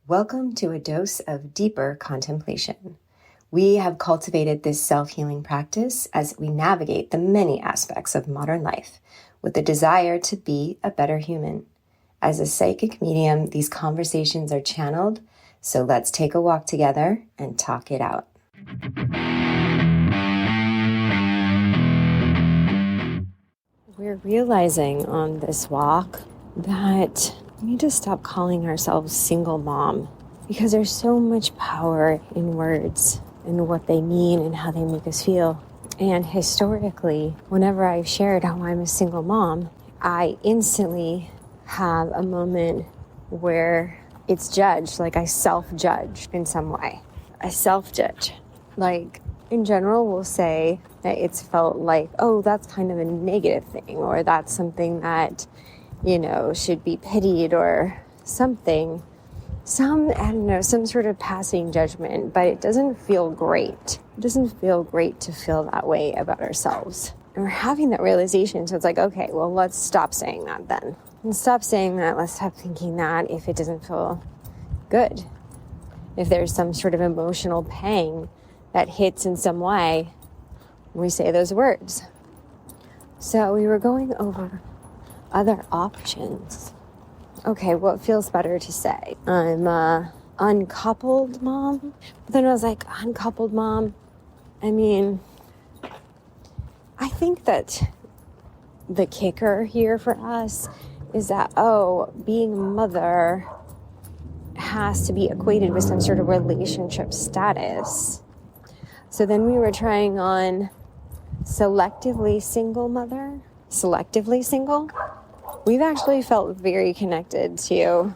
Welcome to a dose of deeper contemplation. We have cultivated this self-healing practice as we navigate the many aspects of modern life with the desire to be a better human. As a psychic medium, these conversations are channeled, so let's take a walk together and talk it out. We're realizing on this walk that we need to stop calling ourselves single mom because there's so much power in words and what they mean and how they make us feel. And historically, whenever I've shared how I'm a single mom, I instantly have a moment where it's judged, like I self-judge in some way. I self-judge. Like, in general, we'll say that it's felt like, oh, that's kind of a negative thing, or that's something that, should be pitied or something. Some sort of passing judgment, but it doesn't feel great. It doesn't feel great to feel that way about ourselves. And we're having that realization, so it's like, okay, well, let's stop saying that then. And stop saying that, let's stop thinking that if it doesn't feel good. If there's some sort of emotional pang that hits in some way, we say those words. So we were going over other options. Okay, what feels better to say? I'm a uncoupled mom. But then I was like, uncoupled mom? I mean, I think that the kicker here for us is that, being a mother has to be equated with some sort of relationship status. So then we were trying on selectively single mother. Selectively single? We've actually felt very connected to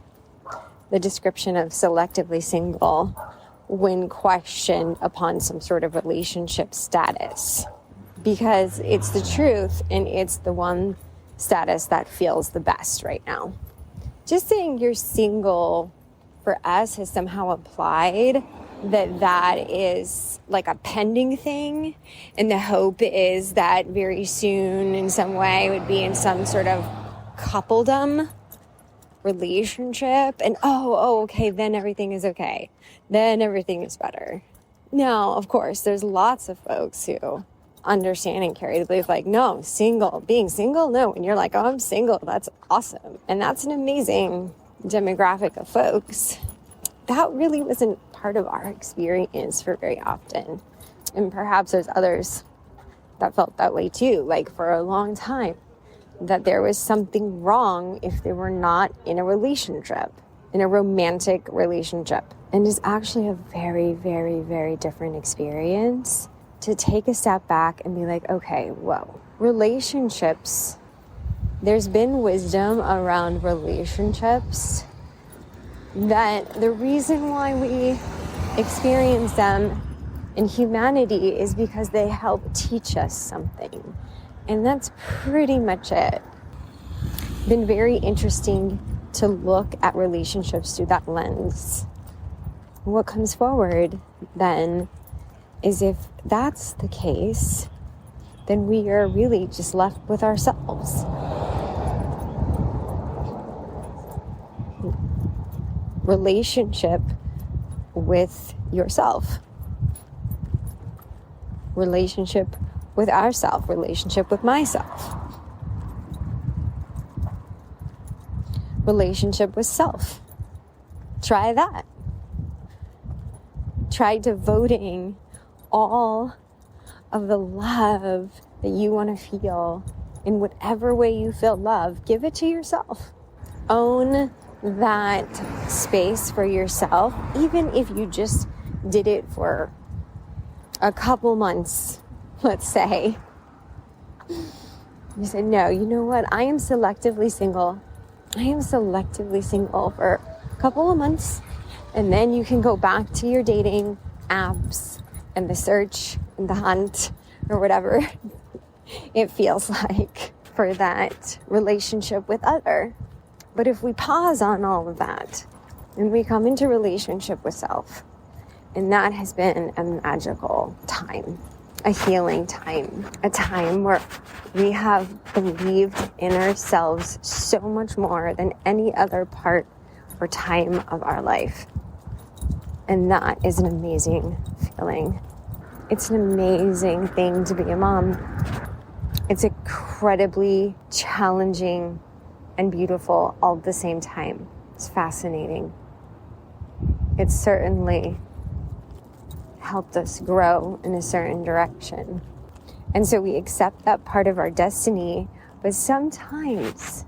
the description of selectively single when questioned upon some sort of relationship status. Because it's the truth and it's the one status that feels the best right now. Just saying you're single for us has somehow applied that is like a pending thing, and the hope is that very soon in some way would be in some sort of coupledom relationship, and okay, then everything is okay. Then everything is better. Now, of course, there's lots of folks who understand and carry the belief like, no, being single, no. And you're like, oh, I'm single. That's awesome. And that's an amazing demographic of folks. That really wasn't part of our experience for very often. And perhaps there's others that felt that way too, like for a long time, that there was something wrong if they were not in a relationship, in a romantic relationship. And it's actually a very, very, very different experience to take a step back and be like, okay, whoa, relationships, there's been wisdom around relationships that the reason why we experience them in humanity is because they help teach us something. And that's pretty much it. Been very interesting to look at relationships through that lens. What comes forward then is if that's the case, then we are really just left with ourselves. Relationship with yourself. Relationship with ourself. Relationship with myself. Relationship with self. Try that. Try devoting all of the love that you want to feel in whatever way you feel love. Give it to yourself. Own that space for yourself, even if you just did it for a couple months, let's say. You said, no, you know what? I am selectively single. I am selectively single for a couple of months, and then you can go back to your dating apps and the search and the hunt or whatever it feels like for that relationship with other. But if we pause on all of that and we come into relationship with self, and that has been a magical time, a healing time, a time where we have believed in ourselves so much more than any other part or time of our life. And that is an amazing feeling. It's an amazing thing to be a mom. It's incredibly challenging and beautiful all at the same time. It's fascinating. It's certainly helped us grow in a certain direction. And so we accept that part of our destiny, but sometimes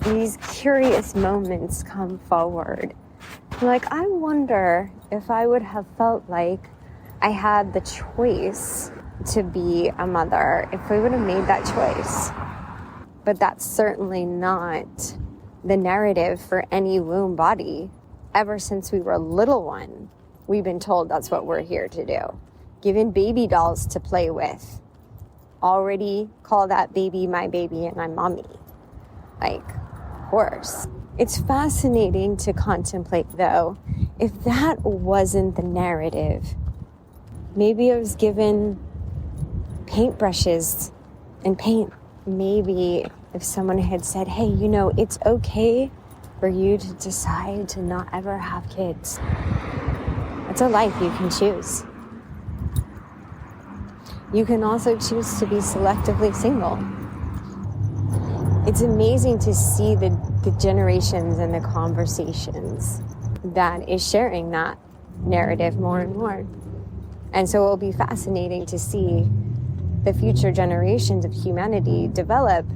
these curious moments come forward. Like, I wonder if I would have felt like I had the choice to be a mother, if we would have made that choice. But that's certainly not the narrative for any womb body. Ever since we were a little one, we've been told that's what we're here to do. Given baby dolls to play with. Already call that baby my baby and I'm mommy. Like, of course. It's fascinating to contemplate, though, if that wasn't the narrative. Maybe I was given paintbrushes and paint. Maybe if someone had said, hey, you know, it's okay for you to decide to not ever have kids. It's a life you can choose. You can also choose to be selectively single. It's amazing to see the generations and the conversations that is sharing that narrative more and more. And so it will be fascinating to see the future generations of humanity develop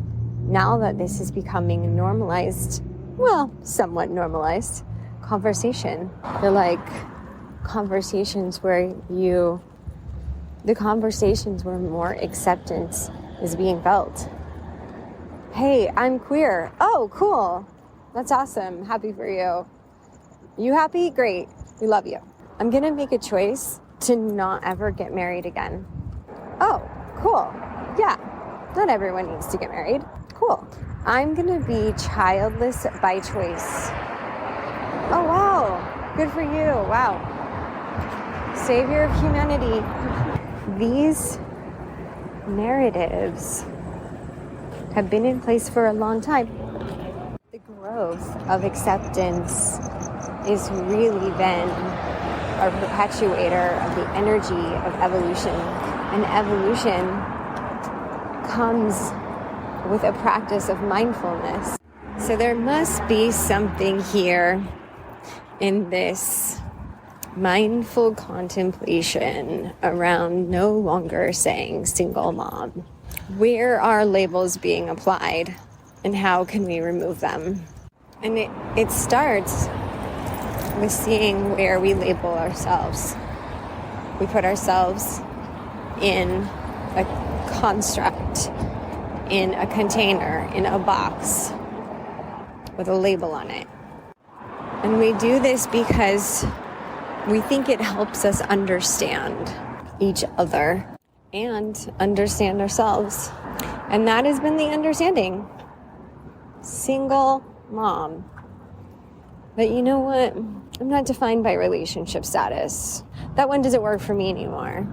now that this is becoming a normalized, well, somewhat normalized conversation. They're like conversations where more acceptance is being felt. Hey, I'm queer. Oh, cool. That's awesome. Happy for you. You happy? Great. We love you. I'm going to make a choice to not ever get married again. Oh, cool. Yeah. Not everyone needs to get married. Cool. I'm going to be childless by choice. Oh, wow. Good for you. Wow. Savior of humanity. These narratives have been in place for a long time. The growth of acceptance is really then a perpetuator of the energy of evolution. And evolution comes with a practice of mindfulness. So there must be something here in this mindful contemplation around no longer saying single mom. Where are labels being applied and how can we remove them? And it starts with seeing where we label ourselves. We put ourselves in a construct, in a container, in a box with a label on it. And we do this because we think it helps us understand each other and understand ourselves. And that has been the understanding. Single mom. But you know what? I'm not defined by relationship status. That one doesn't work for me anymore.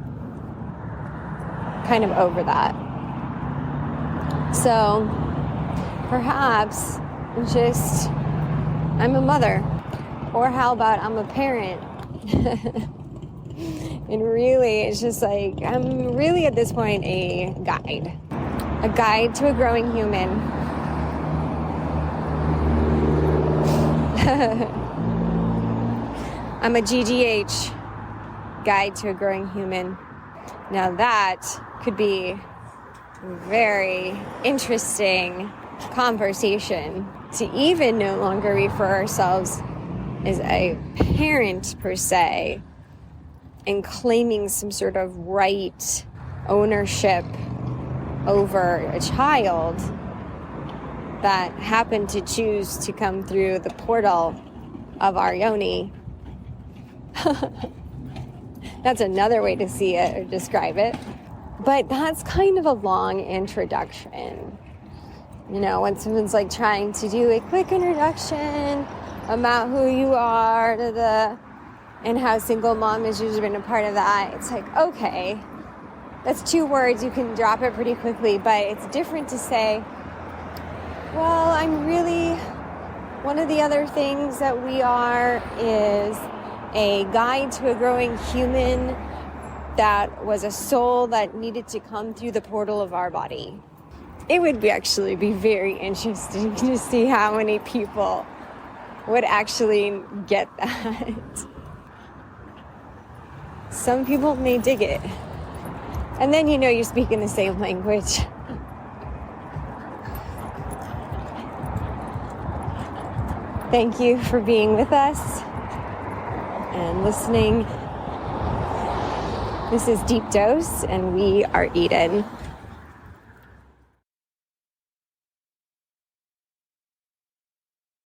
Kind of over that. So perhaps just I'm a mother. Or how about I'm a parent? And really, it's just like, I'm really at this point a guide to a growing human. I'm a GGH, guide to a growing human. Now that could be a very interesting conversation to even no longer refer ourselves as a parent per se, and claiming some sort of right ownership over a child that happened to choose to come through the portal of our yoni. That's another way to see it or describe it. But that's kind of a long introduction. You know, when someone's like trying to do a quick introduction about who you are, and how single mom has usually been a part of that. It's like, okay, that's 2 words. You can drop it pretty quickly, but it's different to say, well, I'm really, one of the other things that we are is a guide to a growing human that was a soul that needed to come through the portal of our body. It would actually be very interesting to see how many people would actually get that. Some people may dig it. And then you're speaking the same language. Thank you for being with us and listening. This is Deep Dose, and we are Eden.